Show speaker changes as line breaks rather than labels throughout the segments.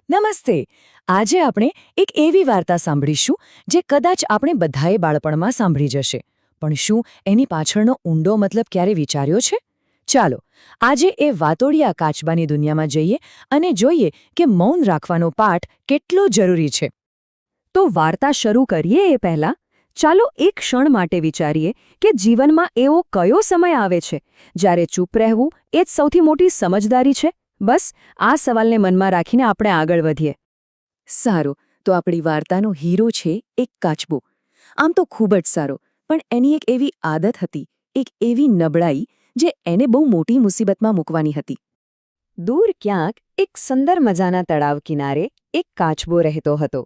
નમસ્તે. આજે આપણે એક એવી વાર્તા સાંભળીશું જે કદાચ આપણે બધાએ બાળપણમાં સાંભળી જશે, પણ શું એની પાછળનો ઊંડો મતલબ ક્યારે વિચાર્યો છે? ચાલો આજે એ વાતોડિયા કાચબાની દુનિયામાં જઈએ અને જોઈએ કે મૌન રાખવાનો પાઠ કેટલો જરૂરી છે. તો વાર્તા શરૂ કરીએ એ પહેલા ચાલો એક ક્ષણ માટે વિચારીએ કે જીવનમાં એવો કયો સમય આવે છે જ્યારે ચૂપ રહેવું એ જ સૌથી મોટી સમજદારી છે. બસ આ સવાલને મનમાં રાખીને આપણે આગળ વધીએ. સારું, તો આપણી વાર્તાનો હીરો છે એક કાચબો. આમ તો ખૂબ જ સારો, પણ એની એક એવી આદત હતી, એક એવી નબળાઈ જે એને બહુ મોટી મુસીબતમાં મૂકવાની હતી. દૂર ક્યાંક એક સુંદર મજાના તળાવ કિનારે એક કાચબો રહેતો હતો.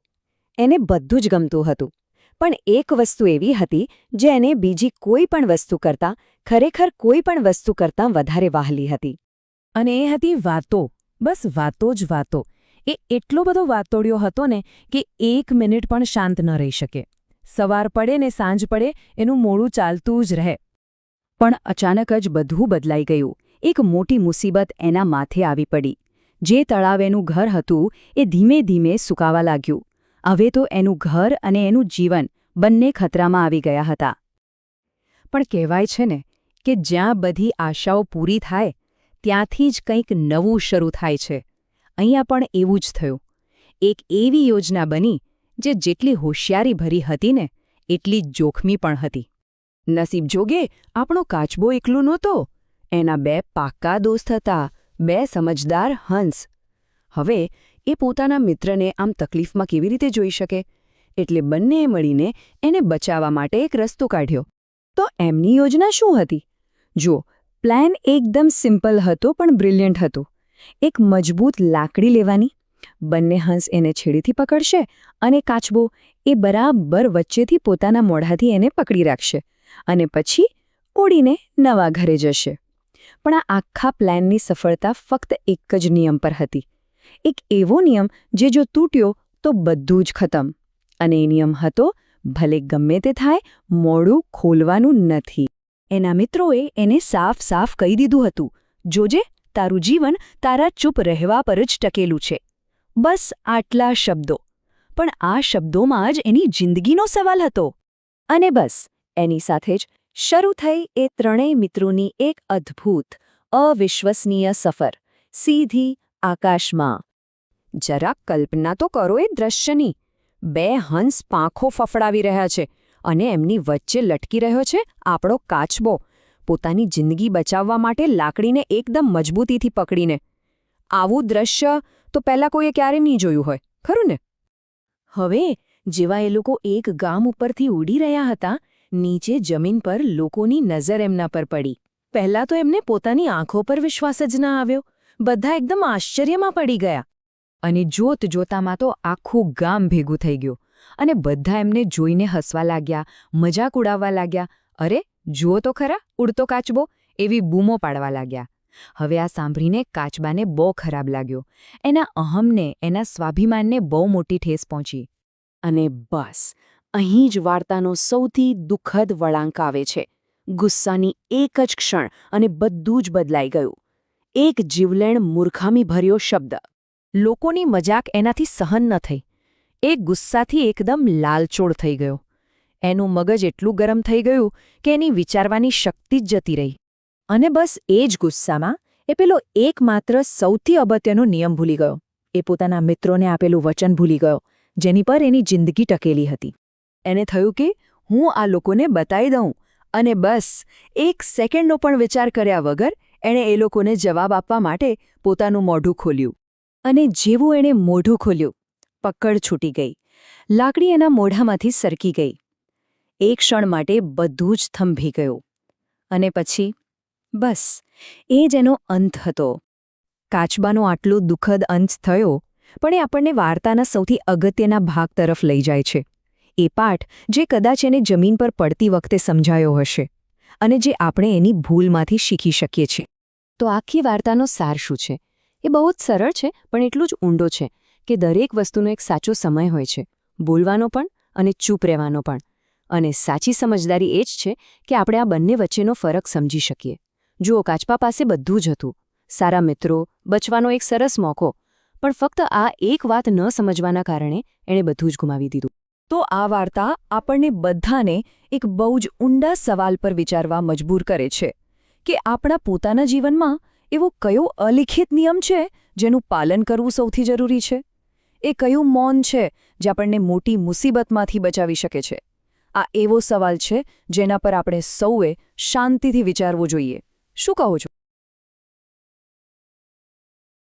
એને બધું જ ગમતું હતું, પણ એક વસ્તુ એવી હતી જે એને બીજી કોઈ પણ વસ્તુ કરતાં, ખરેખર કોઈ પણ વસ્તુ કરતાં વધારે વહાલી હતી.
અને એ હતી વાતો. બસ વાતો જ વાતો. એ એટલો બધો વાતોડિયો હતો ને કે એક મિનિટ પણ શાંત ન રહી શકે. સવાર પડે ને સાંજ પડે એનું મોડું ચાલતું જ રહે.
પણ અચાનક જ બધું બદલાઈ ગયું. એક મોટી મુસીબત એના માથે આવી પડી. જે તળાવ એનું ઘર હતું એ ધીમે ધીમે સૂકાવા લાગ્યું. હવે તો એનું ઘર અને એનું જીવન બંને ખતરામાં આવી ગયા હતા. પણ કહેવાય છે ને કે જ્યાં બધી આશાઓ પૂરી થાય ત્યાંથી જ કંઈક નવું શરૂ થાય છે. અહીંયા પણ એવું જ થયું. એક એવી યોજના બની જે જેટલી હોશિયારી ભરી હતી ને એટલી જ જોખમી પણ હતી. નસીબ જોગે આપણો કાચબો એકલો નહોતો. એના બે પાક્કા દોસ્ત હતા, બે સમજદાર હંસ. હવે એ પોતાના મિત્રને આમ તકલીફમાં કેવી રીતે જોઈ શકે? એટલે બંનેએ મળીને એને બચાવવા માટે એક રસ્તો કાઢ્યો. તો એમની યોજના શું હતી? જુઓ, પ્લાન એકદમ સિમ્પલ હતો પણ બ્રિલિયન્ટ હતો. એક મજબૂત લાકડી લેવાની, બંને હંસ એને છેડીથી પકડશે અને કાચબો એ બરાબર વચ્ચેથી પોતાના મોઢાથી એને પકડી રાખશે અને પછી ઉડીને નવા ઘરે જશે. પણ આ આખા પ્લાનની સફળતા ફક્ત એક જ નિયમ પર હતી. એક એવો નિયમ જે જો તૂટ્યો તો બધું જ ખતમ. અને એ નિયમ હતો, ભલે ગમે તે થાય, મોઢું ખોલવાનું નથી. એના મિત્રોએ એને સાફ સાફ કહી દીધું હતું, જોજે, તારું જીવન તારા ચૂપ રહેવા પર જ ટકેલું છે. બસ આટલા શબ્દો. પણ આ શબ્દોમાં જ એની જિંદગીનો સવાલ હતો. અને બસ એની સાથે જ શરૂ થઈ એ ત્રણેય મિત્રોની એક અદ્ભુત, અવિશ્વસનીય સફર, સીધી આકાશમાં. જરા કલ્પના તો કરો એ દ્રશ્યની. બે હંસ પાંખો ફફડાવી રહ્યા છે અને એમની વચ્ચે લટકી રહ્યો છે આપણો કાચબો, પોતાની જિંદગી બચાવવા માટે લાકડીને એકદમ મજબૂતીથી પકડીને. આવું દ્રશ્ય તો પહેલાં કોઈએ ક્યારે નહીં જોયું હોય, ખરું ને? હવે જેવા એ લોકો એક ગામ ઉપરથી ઉડી રહ્યા હતા, નીચે જમીન પર લોકોની નજર એમના પર પડી. પહેલાં તો એમને પોતાની આંખો પર વિશ્વાસ જ ના આવ્યો. બધા એકદમ આશ્ચર્યમાં પડી ગયા. અને જોત જોતામાં તો આખું ગામ ભેગું થઈ ગયું અને બધા એમને જોઈને હસવા લાગ્યા, મજાક ઉડાવવા લાગ્યા. અરે, જુઓ તો ખરા, ઉડતો કાચબો! એવી બૂમો પાડવા લાગ્યા. હવે આ સાંભળીને કાચબાને બહુ ખરાબ લાગ્યો. એના અહમને, એના સ્વાભિમાનને બહુ મોટી ઠેસ પહોંચી. અને બસ અહીં જ વાર્તાનો સૌથી દુઃખદ વળાંક આવે છે. ગુસ્સાની એક જ ક્ષણ અને બધું જ બદલાઈ ગયું. એક જીવલેણ મૂર્ખામીભર્યો શબ્દ. લોકોની મજાક એનાથી સહન ન થઈ. એ ગુસ્સાથી એકદમ લાલચોળ થઈ ગયો. એનું મગજ એટલું ગરમ થઈ ગયું કે એની વિચારવાની શક્તિ જ જતી રહી. અને બસ એ જ ગુસ્સામાં એ પેલો એકમાત્ર સૌથી અગત્યનો નિયમ ભૂલી ગયો. એ પોતાના મિત્રોને આપેલું વચન ભૂલી ગયો, જેની પર એની જિંદગી ટકેલી હતી. એને થયું કે હું આ લોકોને બતાવી દઉં. અને બસ એક સેકન્ડનો પણ વિચાર કર્યા વગર એણે એ લોકોને જવાબ આપવા માટે પોતાનું મોઢું ખોલ્યું. અને જેવું એણે મોઢું ખોલ્યું, પકડ છૂટી ગઈ. લાકડી એના મોઢામાંથી સરકી ગઈ. એક ક્ષણ માટે બધું જ થંભી ગયું. અને પછી બસ એ જ એનો અંત હતો. કાચબાનો આટલો દુઃખદ અંત થયો, પણ એ આપણને વાર્તાના સૌથી અગત્યના ભાગ તરફ લઈ જાય છે. એ પાઠ જે કદાચ એને જમીન પર પડતી વખતે સમજાયો હશે અને જે આપણે એની ભૂલમાંથી શીખી શકીએ છીએ. તો આખી વાર્તાનો સાર શું છે? એ બહુ જ સરળ છે, પણ એટલું જ ઊંડો છે કે દરેક વસ્તુનો એક સાચો સમય હોય છે, બોલવાનો પણ અને ચૂપ રહેવાનો પણ. અને સાચી સમજદારી એ જ છે કે આપણે આ બંને વચ્ચેનો ફરક સમજી શકીએ. જુઓ, કાચબા પાસે બધું જ હતું, સારા મિત્રો, બચવાનો એક સરસ મોકો,
પણ ફક્ત આ એક વાત ન સમજવાના કારણે એણે બધું જ ગુમાવી દીધું.
તો આ વાર્તા આપણને બધાને એક બહુ જ ઊંડા સવાલ પર વિચારવા મજબૂર કરે છે કે આપણા પોતાના જીવનમાં એવો કયો અલિખિત નિયમ છે જેનું પાલન કરવું સૌથી જરૂરી છે? એ કયું મૌન છે જે આપણને મોટી મુસીબતમાંથી બચાવી શકે છે? આ એવો સવાલ છે જેના પર આપણે સૌએ શાંતિથી વિચારવું જોઈએ. શું કહો છો?